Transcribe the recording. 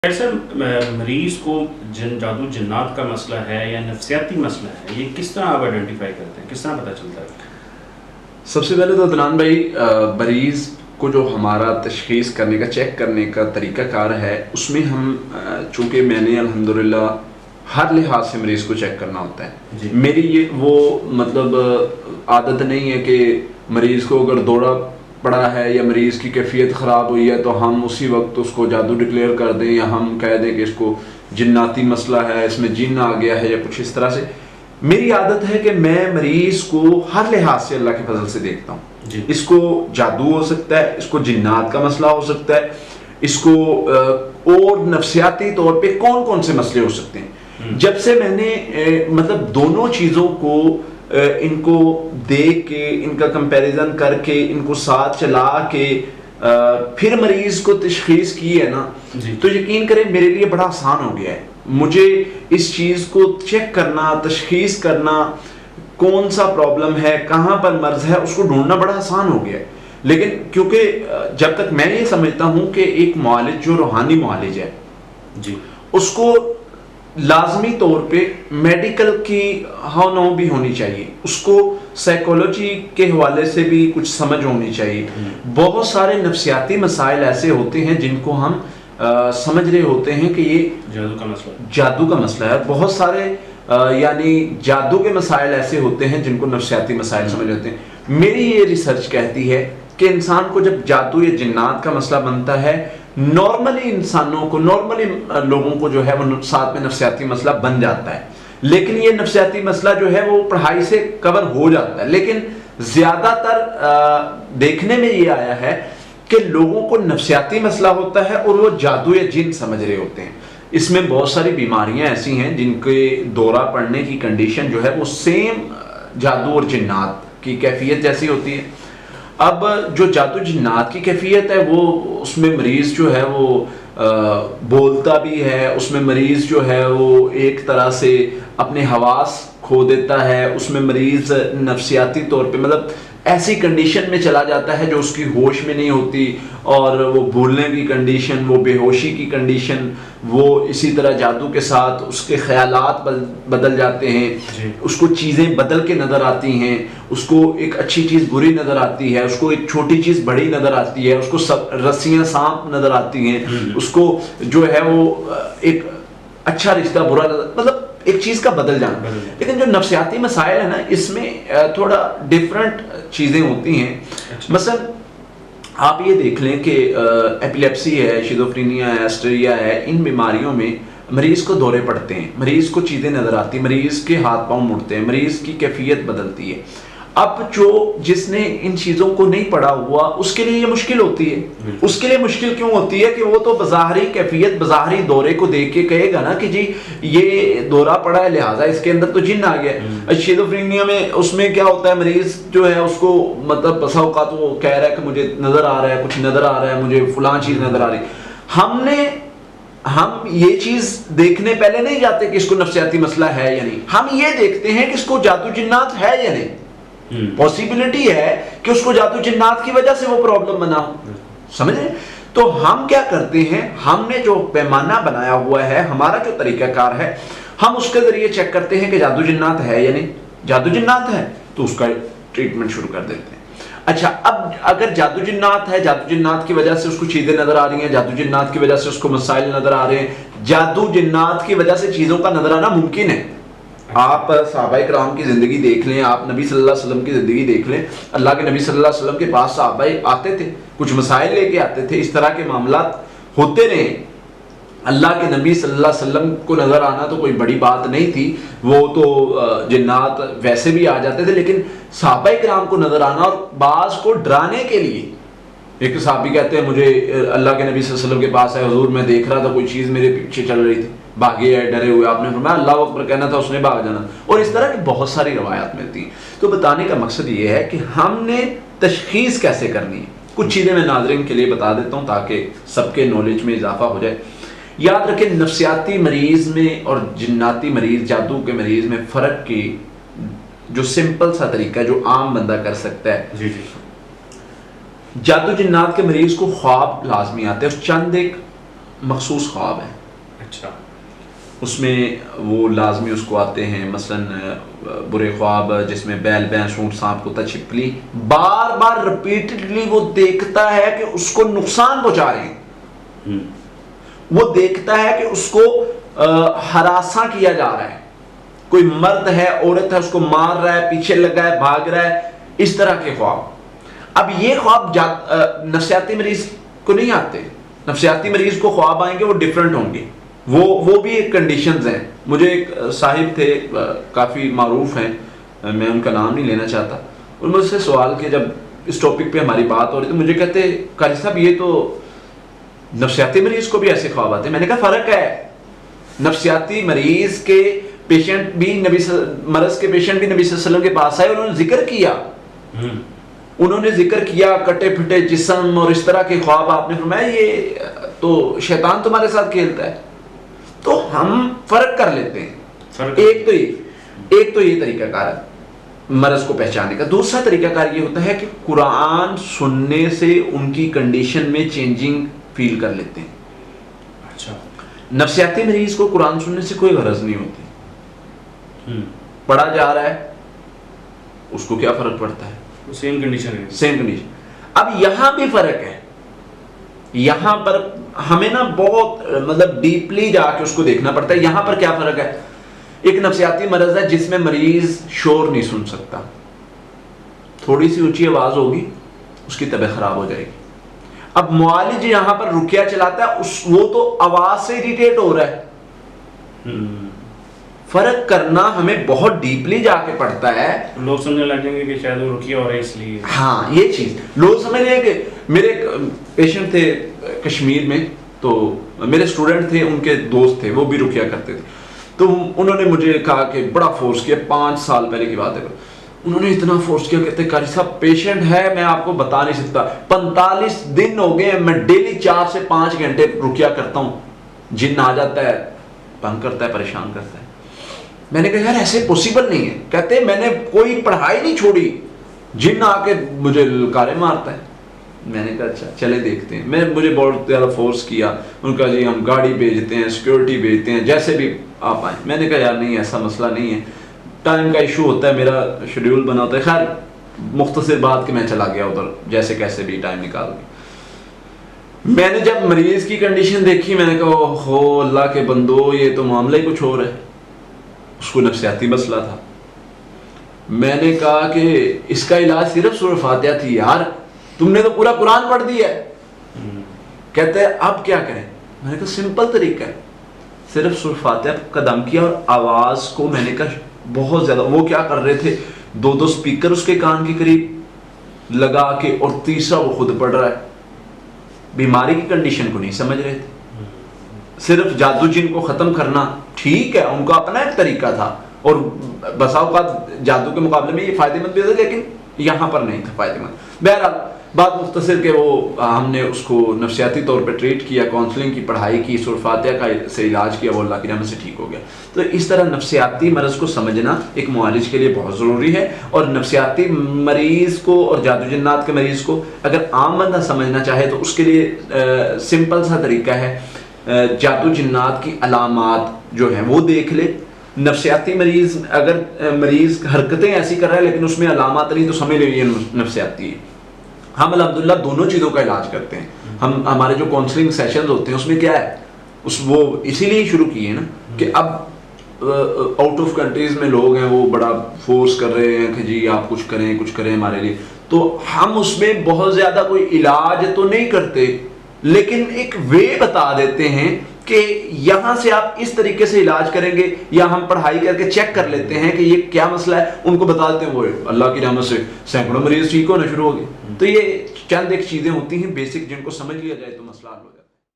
Sir मरीज को जादू जन्नात का मसला है या नफ्सियाती मसला है, ये किस तरह आप आइडेंटिफाई करते हैं, किस तरह पता चलता है? सबसे पहले तो अदनान भाई, मरीज़ को जो हमारा तशख़ीस करने का, चेक करने का तरीक़ाकार है, उसमें हम चूँकि मैंने अल्हम्दुलिल्लाह हर लिहाज से मरीज़ को चेक करना होता है। मेरी ये वो मतलब आदत नहीं है कि मरीज़ को अगर दौरा पड़ा है या मरीज़ की कैफियत ख़राब हुई है तो हम उसी वक्त उसको जादू डिक्लेयर कर दें या हम कह दें कि इसको जिन्नाती मसला है, इसमें जिन्न आ गया है या कुछ इस तरह से। मेरी आदत है कि मैं मरीज़ को हर लिहाज से अल्लाह के फजल से देखता हूँ। इसको जादू हो सकता है, इसको जिन्नात का मसला हो सकता है, इसको और नफ्सियाती तौर पे कौन कौन से मसले हो सकते हैं। जब से मैंने मतलब दोनों चीज़ों को इनको देख के, इनका कंपैरिजन करके, इनको साथ चला के फिर मरीज को तशखीस की है ना, तो यकीन करें मेरे लिए बड़ा आसान हो गया है। मुझे इस चीज़ को चेक करना, तशखीस करना, कौन सा प्रॉब्लम है, कहाँ पर मर्ज है, उसको ढूंढना बड़ा आसान हो गया है। लेकिन क्योंकि जब तक मैं ये समझता हूँ कि एक मुआलिज जो रूहानी मुआलिज है जी, उसको लाजमी तौर पे मेडिकल की हाव भी होनी चाहिए, उसको साइकोलॉजी के हवाले से भी कुछ समझ होनी चाहिए। बहुत सारे नफ्सियाती मसाइल ऐसे होते हैं जिनको हम समझ रहे होते हैं कि ये जादू का मसला है। बहुत सारे यानी जादू के मसाइल ऐसे होते हैं जिनको नफ्सियाती मसाइल समझ लेते हैं। मेरी ये रिसर्च कहती है कि इंसान को जब जादू या जिन्नात का मसला बनता है, नॉर्मली इंसानों को, नॉर्मली लोगों को जो है वो साथ में नफ्सियाती मसला बन जाता है। लेकिन ये नफ्सियाती मसला जो है वो पढ़ाई से कवर हो जाता है। लेकिन ज़्यादातर देखने में ये आया है कि लोगों को नफ्सियाती मसला होता है और वो जादू या जिन समझ रहे होते हैं। इसमें बहुत सारी बीमारियां ऐसी हैं जिनके दौरा पड़ने की कंडीशन जो है वो सेम जादू और जिन्नात की कैफियत जैसी होती है। अब जो जादू जिन्नात की कैफियत है वो, उसमें मरीज़ जो है वो बोलता भी है, उसमें मरीज़ जो है वो एक तरह से अपने हवास खो देता है, उसमें मरीज़ नफ्सियाती तौर पे मतलब ऐसी कंडीशन में चला जाता है जो उसकी होश में नहीं होती, और वो भूलने की कंडीशन, वो बेहोशी की कंडीशन, वो इसी तरह जादू के साथ उसके ख्यालात बदल जाते हैं, उसको चीज़ें बदल के नज़र आती हैं, उसको एक अच्छी चीज़ बुरी नज़र आती है, उसको एक छोटी चीज़ बड़ी नज़र आती है, उसको सब रस्सियाँ सांप नज़र आती हैं, उसको जो है वो एक अच्छा रिश्ता बुरा नज़र, मतलब एक चीज़ का बदल जाना। लेकिन जो नफ्सियाती मसाइल है ना, इसमें थोड़ा डिफरेंट चीज़ें होती हैं। मसलन आप ये देख लें कि एपिलेप्सी है, शिज़ोफ्रेनिया है, हिस्टेरिया है, इन बीमारियों में मरीज़ को दौरे पड़ते हैं, मरीज़ को चीज़ें नज़र आती हैं, मरीज़ के हाथ पांव मुड़ते हैं, मरीज़ की कैफियत बदलती है। अब जो जिसने इन चीज़ों को नहीं पढ़ा हुआ उसके लिए ये मुश्किल होती है। उसके लिए मुश्किल क्यों होती है कि वो तो बज़ाहरी कैफियत, बज़ाहरी दौरे को देख के कहेगा ना कि जी ये दौरा पड़ा है, लिहाजा इसके अंदर तो जिन्न आ गया। शिज़ोफ्रेनिया में उसमें क्या होता है, मरीज़ जो है उसको मतलब बसा औकात वो कह रहा है कि मुझे नज़र आ रहा है, कुछ नज़र आ रहा है, मुझे फलां चीज़ नज़र आ रही है। हम ये चीज़ देखने पहले नहीं जाते कि इसको नफ्सियाती मसला है या नहीं, हम ये देखते हैं कि इसको जादू जिन्नात है या नहीं। पॉसिबिलिटी है कि उसको जादू जिन्नात की वजह से वो प्रॉब्लम बना हो, समझे? तो हम क्या करते हैं, हमने जो पैमाना बनाया हुआ है, हमारा जो तरीकाकार है, हम उसके जरिए चेक करते हैं कि जादू जिन्नात है या नहीं। जादू जिन्नात है तो उसका ट्रीटमेंट शुरू कर देते हैं। अच्छा, अब अगर जादू जिन्नात है, जादू जिन्नात की वजह से उसको चीजें नजर आ रही हैं, जादू जिन्नात की वजह से उसको मसाइल नजर आ रहे हैं, जादू जिन्नात की वजह से चीजों का नजर आना मुमकिन है। आप सहाबाए किराम की ज़िंदगी देख लें, आप नबी सल्लल्लाहु अलैहि वसल्लम की ज़िंदगी देख लें। अल्लाह के नबी सल्लल्लाहु अलैहि वसल्लम के पास सहाबाए आते थे, कुछ मसाइल लेके आते थे, इस तरह के मामलात होते रहे। अल्लाह के नबी सल्लल्लाहु अलैहि वसल्लम को नज़र आना तो कोई बड़ी बात नहीं थी, वो तो जिन्नात वैसे भी आ जाते थे, लेकिन सहाबाए किराम को नज़र आना और बाज़ को डराने के लिए, एक सहाबी कहते हैं मुझे अल्लाह के नबी सल्लल्लाहु अलैहि वसल्लम के पास है हुजूर, मैं देख रहा था कोई चीज़ मेरे पीछे चल रही थी, भागे है, डरे हुए, आपने फरमाया अल्लाह अकबर कहना था, उसने भाग जाना। और इस तरह की बहुत सारी रवायात मिलती हैं। तो बताने का मकसद ये है कि हमने तशखीस कैसे करनी है। कुछ चीज़ें मैं नाज़रीन के लिए बता देता हूँ ताकि सबके नॉलेज में इजाफा हो जाए। याद रखें, नफ्सियाती मरीज़ में और जिन्नाती मरीज़, जादू के मरीज़ में फ़र्क की जो सिंपल सा तरीका जो आम बंदा कर सकता है। जादू जिन्नात के मरीज़ को ख्वाब लाजमी आते हैं, चंद एक मखसूस ख्वाब है। अच्छा। उसमें वो लाजमी उसको आते हैं, मसलन बुरे ख्वाब जिसमें बैल भैंस ऊंट सांप कुत्ता छिपकली बार बार रिपीटेडली वो देखता है कि उसको नुकसान पहुंचा रहे हैं, वो देखता है कि उसको हरासा किया जा रहा है, कोई मर्द है औरत है उसको मार रहा है, पीछे लगा है, भाग रहा है, इस तरह के ख्वाब। अब ये ख्वाब नफ्सियाती मरीज को नहीं आते। नफ्सियाती मरीज को ख्वाब आएंगे वो डिफरेंट होंगे, वो भी एक कंडीशंस हैं। मुझे एक साहिब थे, काफ़ी मारूफ हैं, मैं उनका नाम नहीं लेना चाहता, और मुझसे सवाल किया जब इस टॉपिक पे हमारी बात हो रही, तो मुझे कहते कारी साहब ये तो नफ्सियाती मरीज को भी ऐसे ख्वाब आते हैं। मैंने कहा फ़र्क है, नफ्सियाती मरीज के पेशेंट भी मरज के पेशेंट भी नबी सल्लल्लाहु अलैहि वसल्लम के पास आए, उन्होंने जिक्र किया, उन्होंने जिक्र किया कटे फिटे जिस्म और इस तरह के ख्वाब। आपने फरमाया ये तो शैतान तुम्हारे साथ खेलता है। तो हम फर्क कर लेते हैं। एक तो ये तरीकाकार है मरज को पहचानने का। दूसरा तरीकाकार ये होता है कि कुरान सुनने से उनकी कंडीशन में चेंजिंग फील कर लेते हैं। अच्छा। नफ्सियाती मरीज को कुरान सुनने से कोई गरज नहीं होती, पढ़ा जा रहा है, उसको क्या फर्क पड़ता है, सेम कंडीशन है, सेम कंडीशन। अब यहां भी फर्क है, यहां पर हमें ना बहुत मतलब डीपली जाके उसको देखना पड़ता है। यहां पर क्या फर्क है, एक नफ्सियाती मरज है जिसमें मरीज शोर नहीं सुन सकता, थोड़ी सी ऊंची आवाज होगी उसकी तबीयत खराब हो जाएगी। अब मुआलिज यहां पर रुकिया चलाता है, वो तो आवाज से इरिटेट हो रहा है। फर्क करना हमें बहुत डीपली जाके पड़ता है। लोग समझने लगेंगे कि शायद वो रुकिया हो रहा है इसलिए। हाँ, ये चीज लोग समझ रहे हैं कि मेरे पेशेंट थे कश्मीर में, तो मेरे स्टूडेंट थे, उनके दोस्त थे, वो भी रुकिया करते थे, तो उन्होंने मुझे कहा कि बड़ा फोर्स किया, 5 साल पहले की बात है, उन्होंने इतना फोर्स किया, कहते कारी साहब पेशेंट है, मैं आपको बता नहीं सकता, 45 दिन हो गए मैं डेली 4 से 5 घंटे रुकिया करता हूँ, जिन्न आ जाता है, तंग करता है, परेशान करता है। मैंने कहा यार ऐसे पॉसिबल नहीं है। कहते मैंने कोई पढ़ाई नहीं छोड़ी, जिन्न आके मुझे ललकारे मारता है। मैंने कहा अच्छा चले देखते हैं। मुझे बहुत ज़्यादा फोर्स किया, उनका जी हम गाड़ी भेजते हैं, सिक्योरिटी भेजते हैं, जैसे भी आप आए। मैंने कहा यार नहीं, ऐसा मसला नहीं है, टाइम का इशू होता है, मेरा शेड्यूल बना होता है। खैर मुख्तसर बात कि मैं चला गया उधर, जैसे कैसे भी टाइम निकाल के। मैंने जब मरीज की कंडीशन देखी, मैंने कहा हो अल्लाह के बंदो, ये तो मामला ही कुछ और है। उसको नफ्सियाती मसला था। मैंने कहा कि इसका इलाज सिर्फ सूरह फातिहा थी यार, तुमने तो पूरा कुरान पढ़ दिया है। कहते हैं अब क्या करें? मैंने कहा सिंपल तरीका है, सिर्फ सूरह फातिहा कदम किया और आवाज को मैंने कहा बहुत ज्यादा, वो क्या कर रहे थे, 2-2 स्पीकर उसके कान के करीब लगा के, और तीसरा वो खुद पढ़ रहा है। बीमारी की कंडीशन को नहीं समझ रहे थे। सिर्फ जादू जिन को खत्म करना ठीक है, उनका अपना एक तरीका था, और बसा औकात जादू के मुकाबले में ये फायदेमंद भी था, लेकिन यहाँ पर नहीं था फायदेमंद। बहरहाल बात मुख्तसर के वो हमने उसको नफ्सियाती तौर पे ट्रीट किया, काउंसलिंग की, पढ़ाई की, सूरह फातिहा का से इलाज किया, वो अल्लाह की रहमत से ठीक हो गया। तो इस तरह नफ्सियाती मरज़ को समझना एक मुआलिज के लिए बहुत ज़रूरी है। और नफ्सियाती मरीज़ को और जादू जन्नात के मरीज़ को अगर आम बंदा समझना चाहे तो उसके लिए सिंपल सा तरीका है, जादू जन्नात की अलामात जो हैं वो देख ले। नफ्सियाती मरीज़ अगर मरीज़ हरकतें ऐसी कर रहा है लेकिन उसमें अलामात नहीं, तो समझ ले ये नफ्सियाती है। हम अल्हम्दुलिल्लाह दोनों चीज़ों का इलाज करते हैं। हम हमारे जो काउंसलिंग सेशंस होते हैं उसमें क्या है, वो इसीलिए शुरू किए ना कि अब आउट ऑफ कंट्रीज में लोग हैं, वो बड़ा फोर्स कर रहे हैं कि जी आप कुछ करें हमारे लिए। तो हम उसमें बहुत ज़्यादा कोई इलाज तो नहीं करते, लेकिन एक वे बता देते हैं कि यहाँ से आप इस तरीके से इलाज करेंगे, या हम पढ़ाई करके चेक कर लेते हैं कि ये क्या मसला है, उनको बता देते हैं, वो अल्लाह की रहमत से सैकड़ों मरीज ठीक होना शुरू हो गए। तो ये चंद एक चीज़ें होती हैं बेसिक, जिनको समझ लिया जाए तो मसला